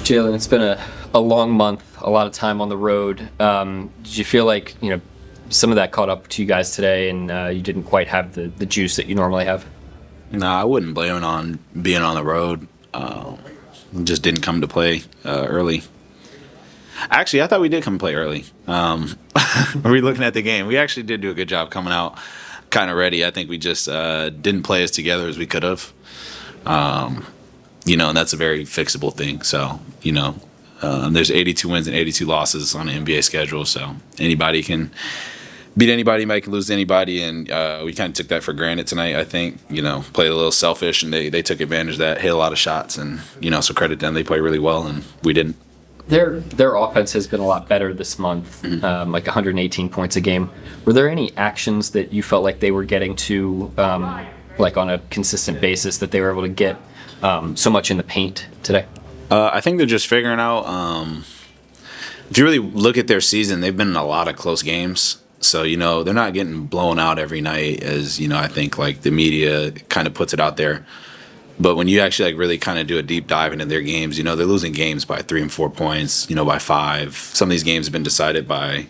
Jalen, it's been a long month, a lot of time on the road. Did you feel like, some of that caught up to you guys today and you didn't quite have the juice that you normally have? No, I wouldn't blame it on being on the road. Just didn't come to play early. Actually, I thought we did come to play early. Were we looking at the game? We actually did do a good job coming out kind of ready. I think we just didn't play as together as we could have. And that's a very fixable thing. So, there's 82 wins and 82 losses on the NBA schedule. So anybody can beat anybody, anybody can lose to anybody. And we kind of took that for granted tonight, I think. Played a little selfish, and they took advantage of that, hit a lot of shots. And, so credit them. They played really well, and we didn't. Their offense has been a lot better this month, like 118 points a game. Were there any actions that you felt like they were getting to, like on a consistent basis, that they were able to get so much in the paint today? I think they're just figuring out. If you really look at their season, they've been in a lot of close games. So, they're not getting blown out every night as, I think like the media kind of puts it out there. But when you actually really kind of do a deep dive into their games, they're losing games by 3 and 4 points, by 5. Some of these games have been decided by,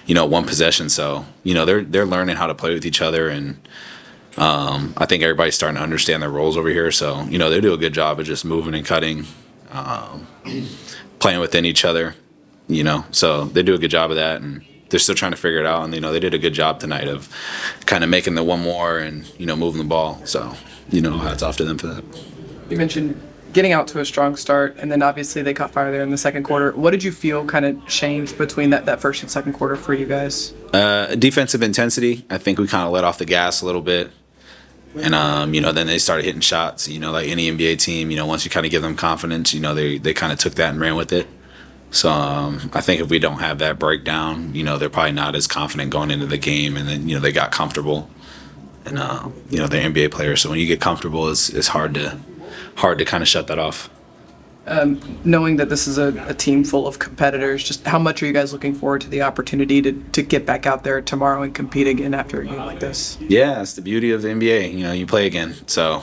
one possession. So, they're learning how to play with each other. And I think everybody's starting to understand their roles over here. So, they do a good job of just moving and cutting, playing within each other, So they do a good job of that. And they're still trying to figure it out. And, they did a good job tonight of kind of making the one more and, moving the ball. So, hats off to them for that. You mentioned getting out to a strong start, and then obviously they caught fire there in the second quarter. What did you feel kind of changed between that first and second quarter for you guys? Defensive intensity. I think we kind of let off the gas a little bit. And, then they started hitting shots, like any NBA team, once you kind of give them confidence, they kind of took that and ran with it. So I think if we don't have that breakdown, they're probably not as confident going into the game. And then, they got comfortable. And, they're NBA players. So when you get comfortable, it's hard to kind of shut that off. Knowing that this is a team full of competitors, just how much are you guys looking forward to the opportunity to get back out there tomorrow and compete again after a game like this? Yeah, it's the beauty of the NBA. You play again. So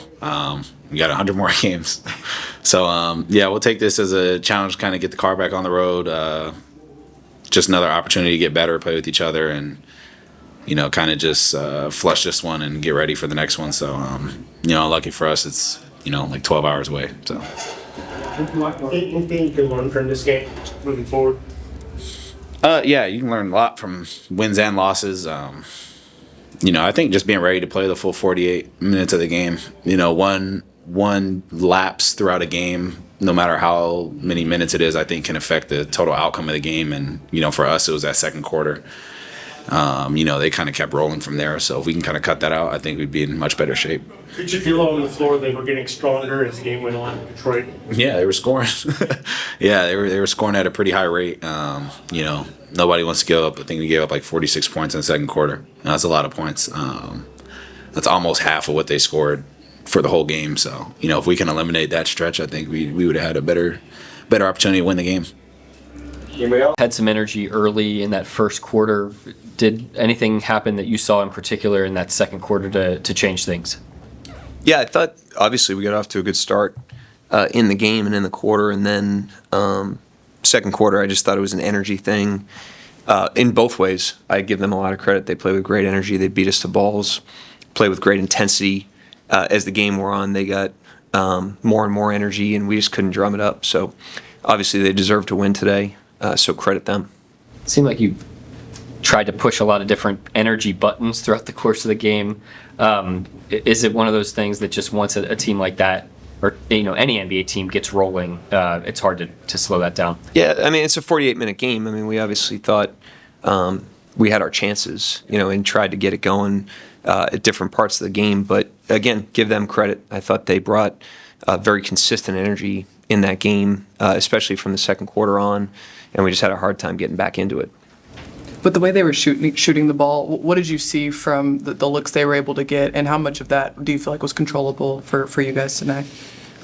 we got 100 more games. So, we'll take this as a challenge to kind of get the car back on the road. Just another opportunity to get better, play with each other, and kind of just flush this one and get ready for the next one. So, lucky for us, it's, like 12 hours away. So. Anything you can learn from this game moving forward? You can learn a lot from wins and losses. I think just being ready to play the full 48 minutes of the game. One lapse throughout a game, no matter how many minutes it is, I think can affect the total outcome of the game. And, for us, it was that second quarter. They kind of kept rolling from there. So if we can kind of cut that out, I think we'd be in much better shape. Did you feel on the floor they were getting stronger as the game went on in Detroit? Yeah, they were scoring. They were scoring at a pretty high rate. Nobody wants to give up. I think we gave up like 46 points in the second quarter. That's a lot of points. That's almost half of what they scored for the whole game. So, if we can eliminate that stretch, I think we would have had a better opportunity to win the game. Had some energy early in that first quarter. Did anything happen that you saw in particular in that second quarter to change things? Yeah, I thought obviously we got off to a good start in the game and in the quarter, and then second quarter I just thought it was an energy thing in both ways. I give them a lot of credit. They play with great energy. They beat us to balls, play with great intensity. As the game wore on, they got more and more energy, and we just couldn't drum it up. So obviously they deserve to win today, so credit them. It seemed like you tried to push a lot of different energy buttons throughout the course of the game. Is it one of those things that just once a team like that, or any NBA team gets rolling, it's hard to slow that down? Yeah, I mean, it's a 48-minute game. I mean, we obviously thought we had our chances, and tried to get it going at different parts of the game. But again, give them credit. I thought they brought very consistent energy in that game, especially from the second quarter on, and we just had a hard time getting back into it. But the way they were shooting the ball, what did you see from the looks they were able to get, and how much of that do you feel like was controllable for you guys tonight?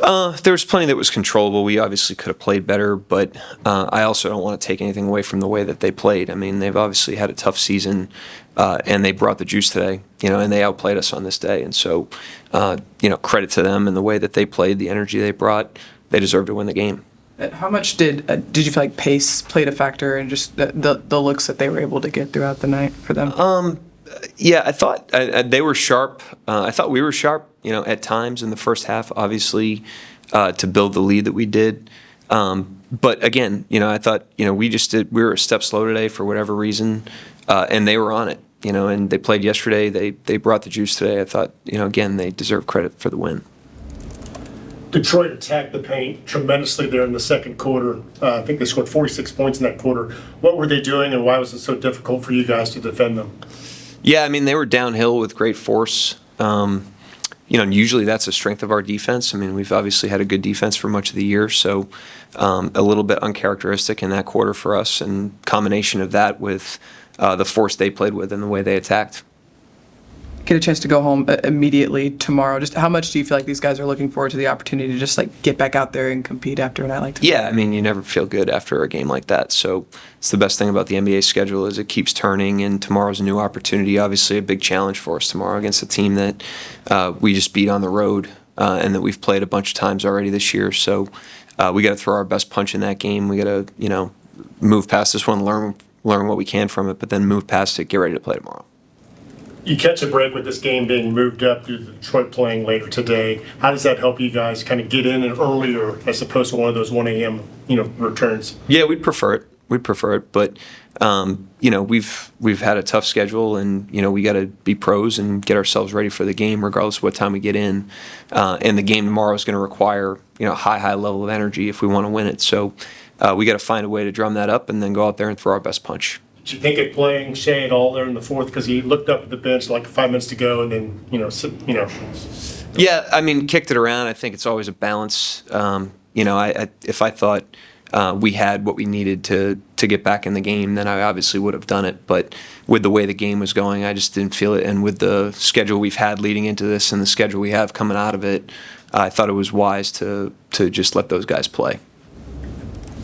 There was plenty that was controllable. We obviously could have played better, but I also don't want to take anything away from the way that they played. I mean, they've obviously had a tough season, and they brought the juice today, and they outplayed us on this day. And so, credit to them and the way that they played, the energy they brought. They deserve to win the game. How much did you feel like pace played a factor in just the looks that they were able to get throughout the night for them? Yeah, I thought they were sharp. I thought we were sharp, at times in the first half, obviously, to build the lead that we did. But again, I thought, we were a step slow today for whatever reason, and they were on it, and they played yesterday. They brought the juice today. I thought, again, they deserve credit for the win. Detroit attacked the paint tremendously there in the second quarter. I think they scored 46 points in that quarter. What were they doing, and why was it so difficult for you guys to defend them? Yeah, I mean, they were downhill with great force. And usually that's a strength of our defense. I mean, we've obviously had a good defense for much of the year, so a little bit uncharacteristic in that quarter for us, and combination of that with the force they played with and the way they attacked. Get a chance to go home immediately tomorrow. Just how much do you feel like these guys are looking forward to the opportunity to just get back out there and compete after a night like tonight? Yeah, I mean, you never feel good after a game like that. So it's the best thing about the NBA schedule is it keeps turning, and tomorrow's a new opportunity. Obviously, a big challenge for us tomorrow against a team that we just beat on the road and that we've played a bunch of times already this year. So we got to throw our best punch in that game. We got to, move past this one, learn what we can from it, but then move past it, get ready to play tomorrow. You catch a break with this game being moved up due to Detroit playing later today. How does that help you guys kind of get in earlier as opposed to one of those 1 a.m. Returns? Yeah, we'd prefer it. But we've had a tough schedule, and we got to be pros and get ourselves ready for the game, regardless of what time we get in. And the game tomorrow is going to require high level of energy if we want to win it. So we got to find a way to drum that up and then go out there and throw our best punch. Did you think of playing Shea at all there in the fourth, because he looked up at the bench like 5 minutes to go and then Yeah, I mean, kicked it around. I think it's always a balance. If I thought we had what we needed to get back in the game, then I obviously would have done it. But with the way the game was going, I just didn't feel it. And with the schedule we've had leading into this and the schedule we have coming out of it, I thought it was wise to just let those guys play.